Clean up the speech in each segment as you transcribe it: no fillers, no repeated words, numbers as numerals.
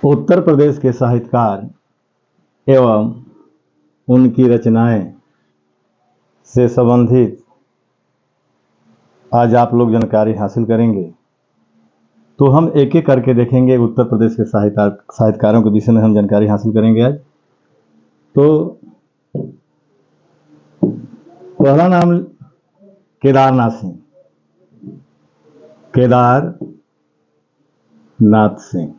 उत्तर प्रदेश के साहित्यकार एवं उनकी रचनाएं से संबंधित आज आप लोग जानकारी हासिल करेंगे। तो हम एक एक करके देखेंगे उत्तर प्रदेश के साहित्यकारों के विषय में हम जानकारी हासिल करेंगे आज। तो पहला नाम केदारनाथ सिंह। केदारनाथ सिंह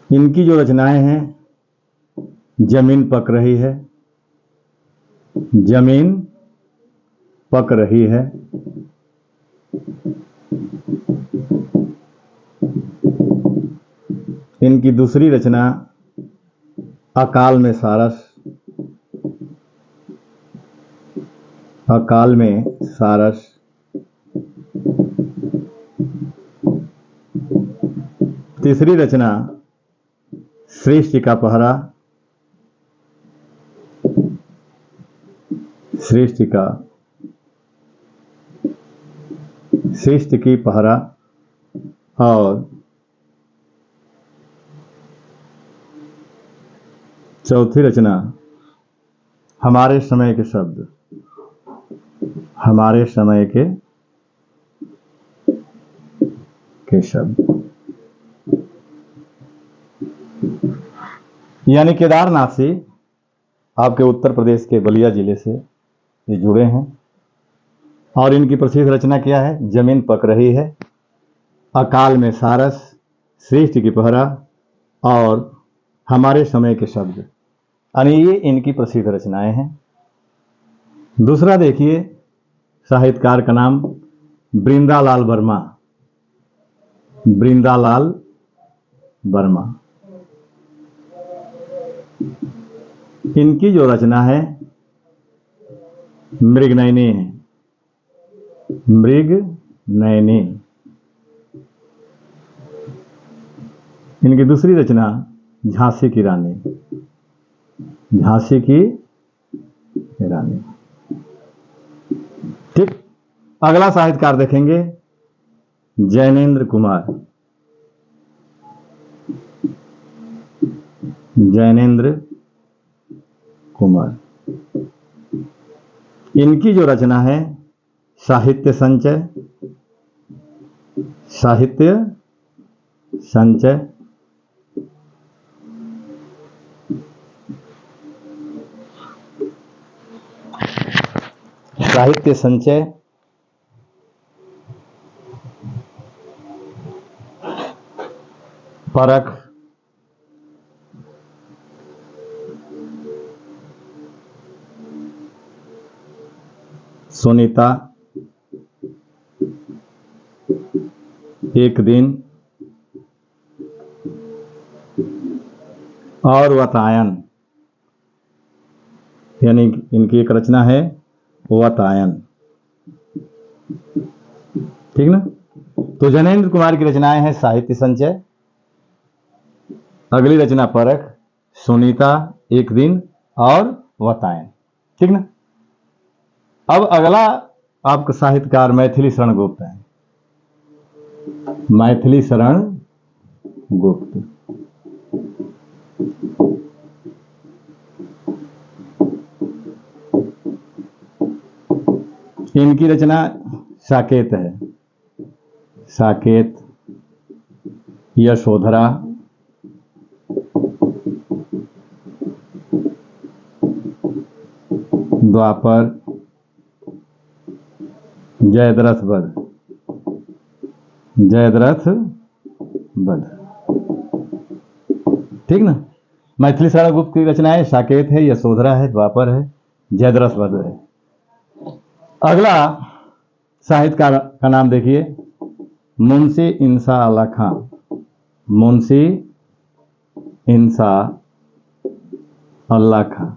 इनकी जो रचनाएं हैं, जमीन पक रही है, जमीन पक रही है, इनकी दूसरी रचना अकाल में सारस, अकाल में सारस, तीसरी रचना सृष्टि का पहरा, सृष्टि की पहरा, और चौथी रचना हमारे समय के शब्द, हमारे समय के शब्द। यानी केदारनाथ से आपके उत्तर प्रदेश के बलिया जिले से ये जुड़े हैं और इनकी प्रसिद्ध रचना क्या है? जमीन पक रही है, अकाल में सारस, सृष्टि की पहरा और हमारे समय के शब्द। यानी ये इनकी प्रसिद्ध रचनाएं हैं। दूसरा देखिए, साहित्यकार का नाम बृंदालाल वर्मा। बृंदालाल वर्मा, इनकी जो रचना है मृगनयनी है, मृगनयनी। इनकी दूसरी रचना झांसी की रानी, झांसी की रानी। ठीक, अगला साहित्यकार देखेंगे जैनेन्द्र कुमार। जैनेन्द्र कुमार, इनकी जो रचना है साहित्य संचय, साहित्य संचय। साहित्य संचय, परख, सुनीता, एक दिन और वातायन। यानी इनकी एक रचना है वातायन। ठीक ना? तो जैनेन्द्र कुमार की रचनाएं हैं साहित्य संचय, अगली रचना परख, सुनीता, एक दिन और वातायन। ठीक ना? अब अगला आपका साहित्यकार मैथिली शरण गुप्त है। मैथिली शरण गुप्त, इनकी रचना साकेत है, साकेत, यशोधरा, द्वापर, जयद्रथ वध, जयद्रथ वध। ठीक ना? मैथिली शरण गुप्त की रचनाएं साकेत है, यशोधरा है, द्वापर है, जयद्रथ वध है। अगला साहित्यकार का नाम देखिए मुंशी इंसा अल्लाह खां। मुंशी इंसा अल्लाह खां,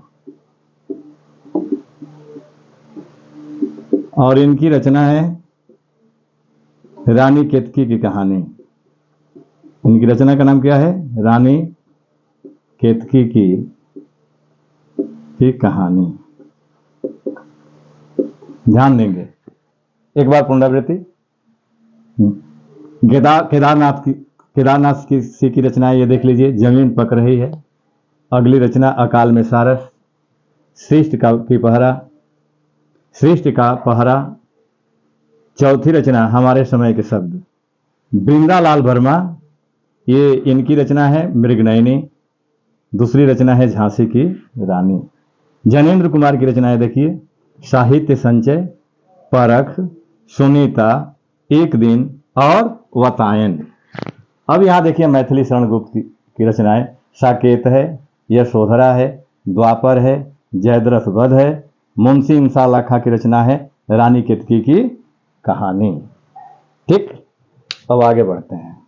और इनकी रचना है रानी केतकी की कहानी। इनकी रचना का नाम क्या है? रानी केतकी की कहानी। ध्यान देंगे। एक बार पुनरावृत्ति। केदारनाथ की रचना ये देख लीजिए, जमीन पक रही है। अगली रचना अकाल में सारस, सृष्टि का पहरा। चौथी रचना हमारे समय के शब्द, वृंदालाल वर्मा, ये इनकी रचना है मृगनयनी। दूसरी रचना है झांसी की रानी। जैनेन्द्र कुमार की रचनाएं देखिए, साहित्य संचय, परख, सुनीता, एक दिन और वातायन। अब यहां देखिए मैथिली शरण गुप्त की रचनाएं, साकेत है, यशोधरा है, द्वापर है, जयद्रथ वध है। मुंशी इंसान लाखा की रचना है रानी केतकी की कहानी। ठीक, अब आगे बढ़ते हैं।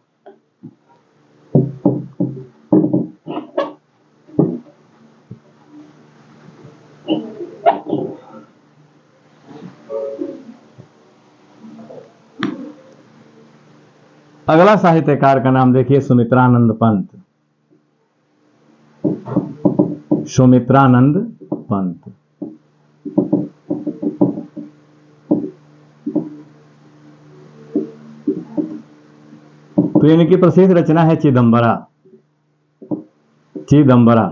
अगला साहित्यकार का नाम देखिए सुमित्रानंद पंत। सुमित्रानंद पंत। तो इनकी प्रसिद्ध रचना है चिदंबरा। चिदंबरा,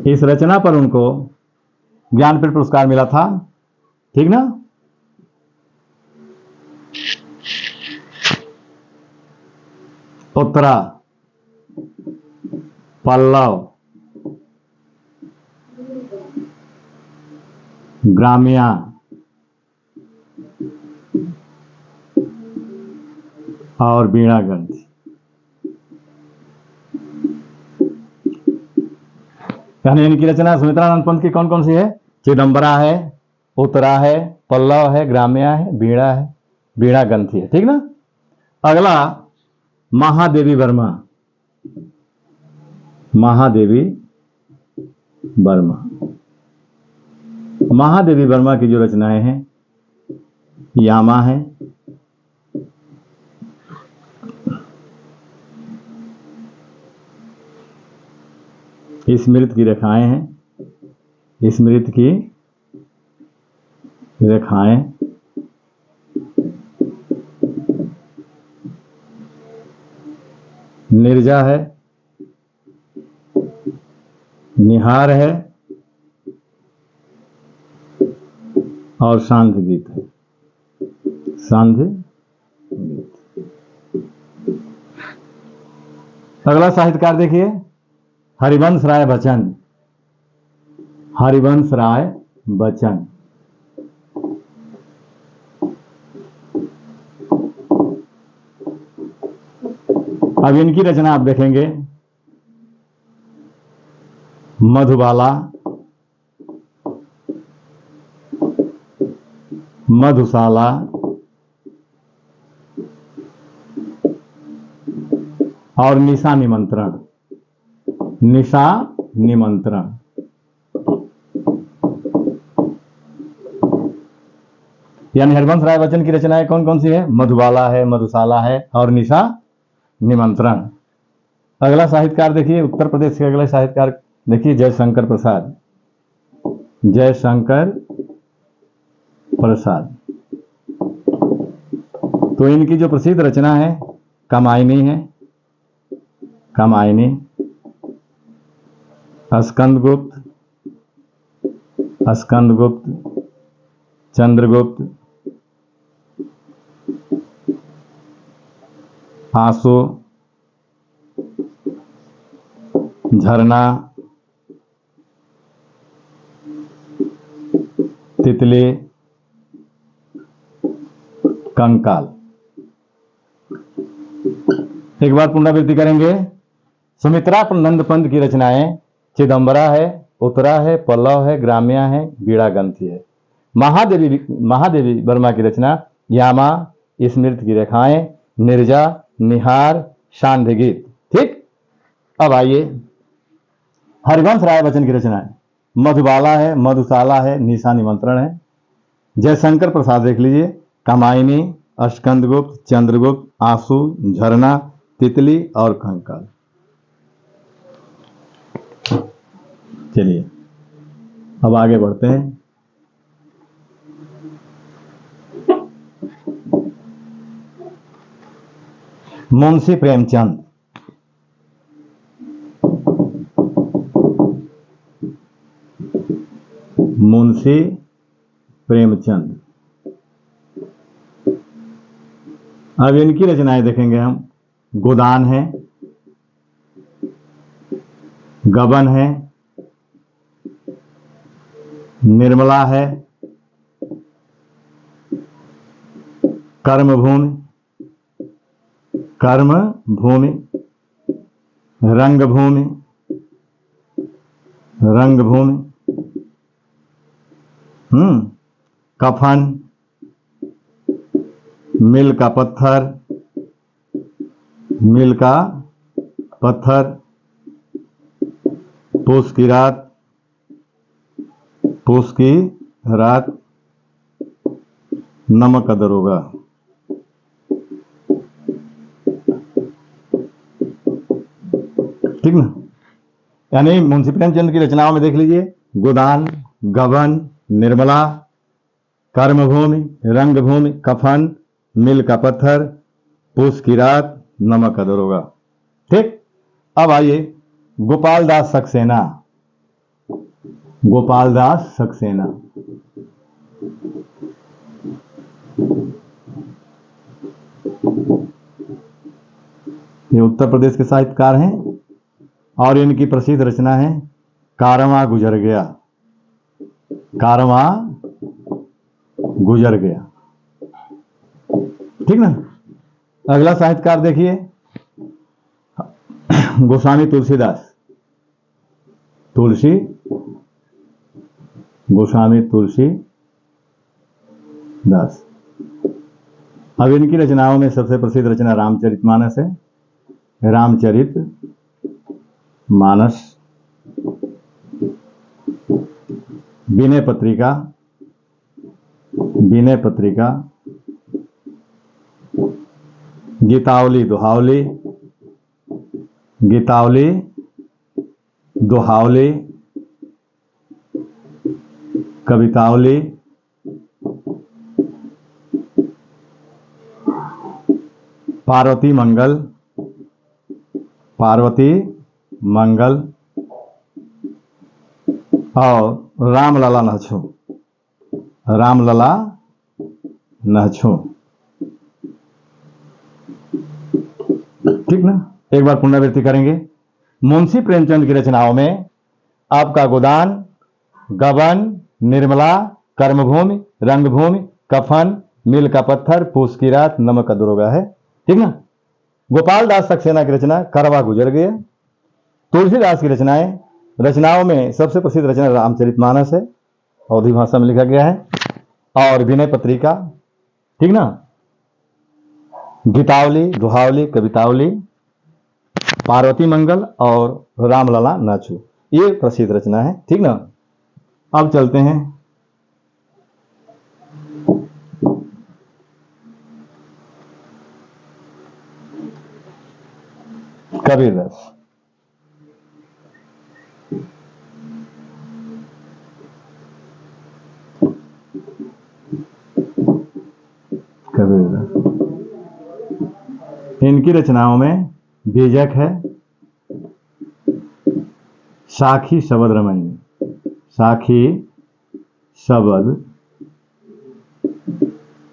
इस रचना पर उनको ज्ञानपीठ पुरस्कार मिला था। ठीक ना। उत्तरा, पल्लव, ग्राम्या, और वीणा ग्रंथि। यानी इनकी रचना सुमित्रानंद पंत की कौन कौन सी है? चिदंबरा है, उत्तरा है, पल्लव है, ग्राम्या है, वीणा ग्रंथि है। ठीक ना। अगला महादेवी वर्मा। महादेवी वर्मा, महादेवी वर्मा की जो रचनाएं हैं, यामा है, स्मृति की रेखाएं हैं, स्मृति की रेखाएं, निर्जा है, निहार है, और सांध्य गीत है। सांध्य गीत। अगला साहित्यकार देखिए हरिवंश राय बच्चन। हरिवंश राय बच्चन, अब इनकी रचना आप देखेंगे, मधुबाला, मधुशाला, और निशा निमंत्रण। निशा निमंत्रण। यानी हरिवंश राय बच्चन की रचनाएं कौन कौन सी है? मधुबाला है, मधुशाला है, और निशा निमंत्रण। अगला साहित्यकार देखिए, उत्तर प्रदेश के अगले साहित्यकार देखिए जयशंकर प्रसाद। जयशंकर प्रसाद, तो इनकी जो प्रसिद्ध रचना है कामायनी है, कामायनी, स्कंदगुप्त, स्कंदगुप्त, चंद्रगुप्त, आंसू, झरना, तितली, कंकाल। एक बार पुनरावृत्ति करेंगे। सुमित्रानंद पंत की रचनाएं चिदंबरा है, उत्तरा है, पल्लव है, ग्राम्या है, वीणा ग्रंथि है। महादेवी वर्मा की रचना यामा, स्मृति की रेखाएं, निर्जा, निहार, सांध्य गीत। ठीक। अब आइए हरिवंश राय बच्चन की रचनाएं, मधुबाला है, मधुशाला है, निशा निमंत्रण है। जयशंकर प्रसाद देख लीजिए, कामायनी, स्कंदगुप्त, चंद्रगुप्त, आंसू, झरना, तितली और कंकाल। चलिए अब आगे बढ़ते हैं। मुंशी प्रेमचंद। मुंशी प्रेमचंद। अब इनकी रचनाएं देखेंगे हम। गोदान है, गबन है, निर्मला है, कर्मभूमि, कर्मभूमि, रंगभूमि, रंगभूमि, कफन, मिल का पत्थर, मिल का पत्थर, पूस की रात, पूस की रात, नमक का दरोगा। ठीक ना। यानी मुंशी प्रेमचंद की रचनाओं में देख लीजिए, गोदान, गबन, निर्मला, कर्मभूमि, रंगभूमि, कफन, मिल का पत्थर, पूस की रात, नमक का दरोगा। ठीक। अब आइए गोपाल दास सक्सेना। गोपाल दास सक्सेना। ये उत्तर प्रदेश के साहित्यकार हैं और इनकी प्रसिद्ध रचना है कारवां गुजर गया। कारवां गुजर गया। ठीक ना। अगला साहित्यकार देखिए, गोस्वामी तुलसीदास। तुलसी, गोस्वामी तुलसी दास। अब इनकी रचनाओं में सबसे प्रसिद्ध रचना रामचरितमानस है। रामचरित मानस, विनय पत्रिका, विनय पत्रिका, गीतावली दोहावली, गीतावली दोहावली, कवितावली, पार्वती मंगल, पार्वती मंगल और रामलला नहछो, रामलला नहछो। ठीक ना। एक बार पुनरावृत्ति करेंगे। मुंशी प्रेमचंद की रचनाओं में आपका गोदान, गबन, निर्मला, कर्मभूमि, रंगभूमि, कफन, मिल का पत्थर, पूस की रात, नमक का दरोगा है। ठीक ना। गोपाल दास सक्सेना की रचना कारवां गुजर गया। तुलसीदास की रचनाओं में सबसे प्रसिद्ध रचना रामचरितमानस है, अवधी भाषा में लिखा गया है, और विनय पत्रिका। ठीक ना। गीतावली दोहावली, कवितावली, पार्वती मंगल और रामलला नाचू, ये प्रसिद्ध रचना है। ठीक ना। अब चलते हैं कबीरदास। कबीरदास, इनकी रचनाओं में बीजक है, साखी शबद रमणी, साखी शबद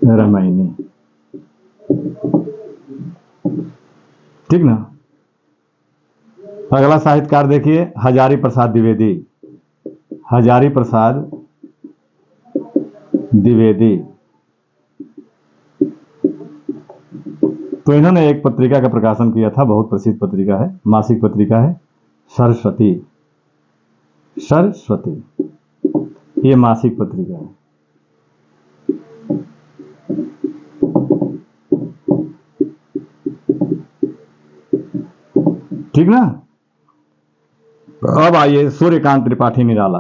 रमणी। ठीक ना। अगला साहित्यकार देखिए, हजारी प्रसाद द्विवेदी। हजारी प्रसाद द्विवेदी। तो इन्होंने एक पत्रिका का प्रकाशन किया था, बहुत प्रसिद्ध पत्रिका है, मासिक पत्रिका है, सरस्वती। सरस्वती, ये मासिक पत्रिका है। ठीक ना। अब आइए सूर्यकांत त्रिपाठी निराला।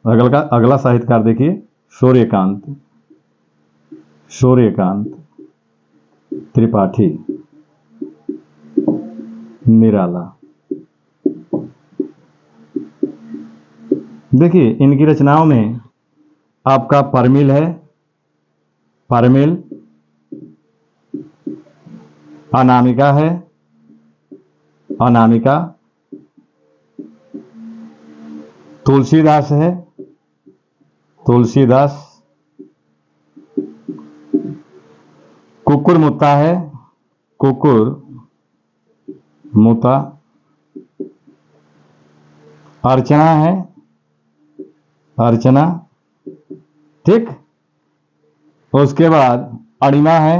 अगला साहित्यकार देखिए, सूर्यकांत, सूर्यकांत त्रिपाठी निराला। देखिए इनकी रचनाओं में आपका परमिल है, परमिल, अनामिका है, अनामिका। तुलसीदास है, तुलसीदास। कुकुर मुत्ता है, कुकुर मुत्ता। अर्चना है, अर्चना। ठीक। उसके बाद अणिमा है,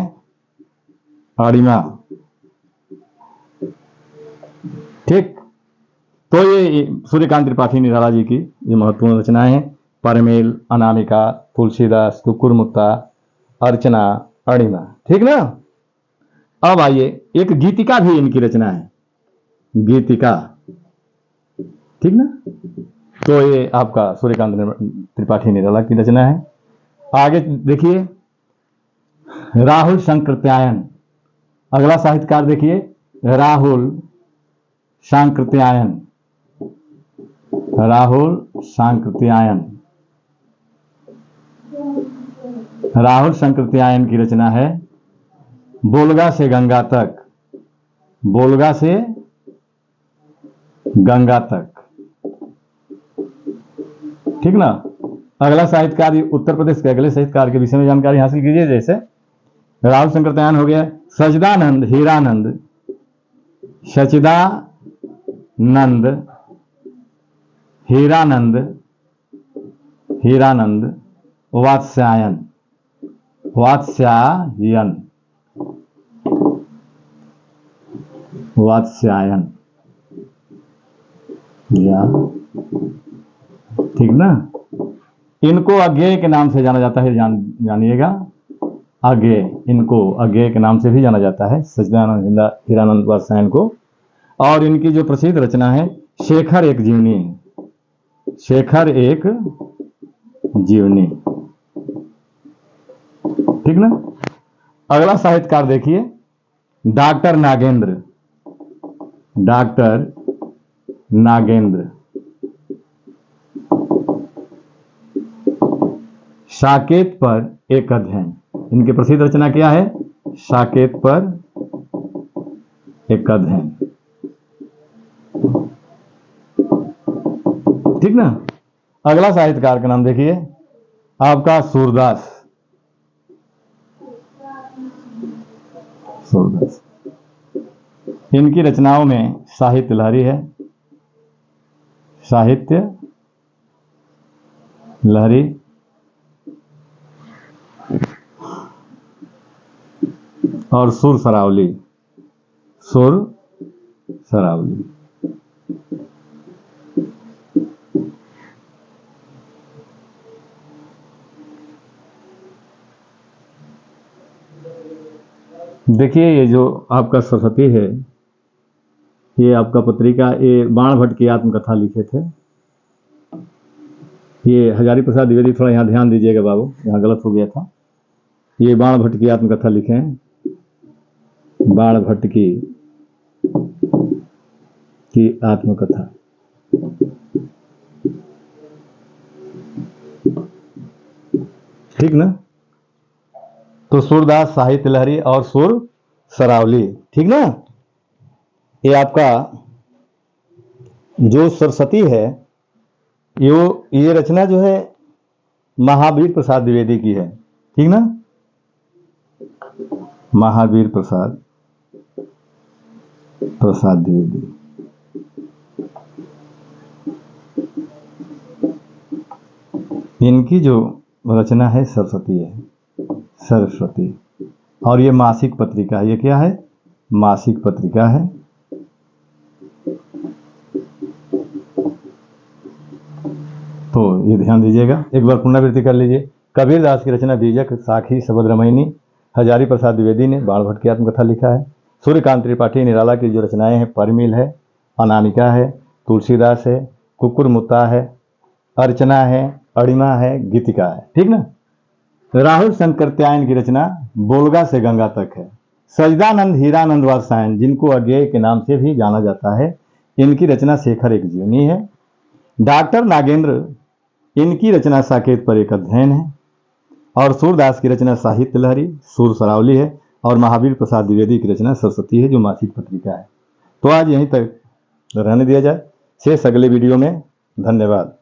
अणिमा। ठीक। तो ये सूर्यकांत त्रिपाठी निराला जी की ये महत्वपूर्ण रचनाएं हैं। परमेल, अनामिका, तुलसीदास, कुकुरमुत्ता, अर्चना, अणिमा। ठीक ना। अब आइए, एक गीतिका भी इनकी रचना है, गीतिका। ठीक ना। तो ये आपका सूर्यकांत त्रिपाठी निराला की रचना है। आगे देखिए, राहुल सांकृत्यायन। अगला साहित्यकार देखिए, राहुल सांकृत्यायन, राहुल सांकृत्यायन। राहुल सांकृत्यायन की रचना है बोलगा से गंगा तक, बोलगा से गंगा तक। ठीक ना। अगला साहित्यकार, उत्तर प्रदेश के अगले साहित्यकार के विषय में जानकारी हासिल कीजिए। जैसे राहुल सांकृत्यायन हो गया सचिदानंद हीरानंद, सचिदानंद हीरानंद, हीरानंद वात्स्यायन, वात्स्यायन, वात्स्यायन। या ठीक ना। इनको अज्ञेय के नाम से जाना जाता है, जानिएगा, अज्ञेय। इनको अज्ञेय के नाम से भी जाना जाता है, सच्चिदानंद हीरानंद वात्स्यायन को। और इनकी जो प्रसिद्ध रचना है शेखर एक जीवनी है, शेखर एक जीवनी। ठीक ना। अगला साहित्यकार देखिए, डॉक्टर नागेंद्र, डॉक्टर नागेंद्र। साकेत पर एक अध्ययन। इनकी प्रसिद्ध रचना क्या है? साकेत पर एक अध्ययन। ठीक ना। अगला साहित्यकार का नाम देखिए, आपका सूरदास, सूरदास। इनकी रचनाओं में साहित्य लहरी है, साहित्य लहरी। और सुर सरावली, सुर सरावली। देखिए, ये जो आपका सरस्वती है, ये आपका पत्रिका, ये बाण भट्ट की आत्मकथा लिखे थे। ये हजारी प्रसाद द्विवेदी, थोड़ा यहाँ ध्यान दीजिएगा बाबू, यहाँ गलत हो गया था। ये बाण भट्ट की आत्मकथा लिखे हैं, बाण भट्ट की आत्मकथा। ठीक ना। तो सूरदास, साहित्य लहरी और सुर सरावली। ठीक ना। ये आपका जो सरस्वती है, ये रचना जो है महावीर प्रसाद द्विवेदी की है। ठीक ना। महावीर प्रसाद द्विवेदी। इनकी जो रचना है सरस्वती है, सरस्वती। और ये मासिक पत्रिका है। ये क्या है? मासिक पत्रिका है। तो ये ध्यान दीजिएगा, एक बार पुनरावृत्ति कर लीजिए। कबीरदास की रचना बीजक, साखी, शबद रमैनी। हजारी प्रसाद द्विवेदी ने बाण भट्ट की आत्मकथा लिखा है। सूर्यकांत त्रिपाठी निराला की जो रचनाएं हैं, परिमिल है, अनामिका है, तुलसीदास है, कुकुरमुत्ता है, अर्चना है, अणिमा है, गीतिका है। ठीक ना। राहुल सांकृत्यायन की रचना बोलगा से गंगा तक है। सच्चिदानंद हीरानंद वात्स्यायन, जिनको अज्ञेय के नाम से भी जाना जाता है, इनकी रचना शेखर एक जीवनी है। डॉक्टर नागेंद्र, इनकी रचना साकेत पर एक अध्ययन है। और सूरदास की रचना साहित्य लहरी, सुर सरावली है। और महावीर प्रसाद द्विवेदी की रचना सरस्वती है, जो मासिक पत्रिका है। तो आज यहीं तक रहने दिया जाए, शेष अगले वीडियो में। धन्यवाद।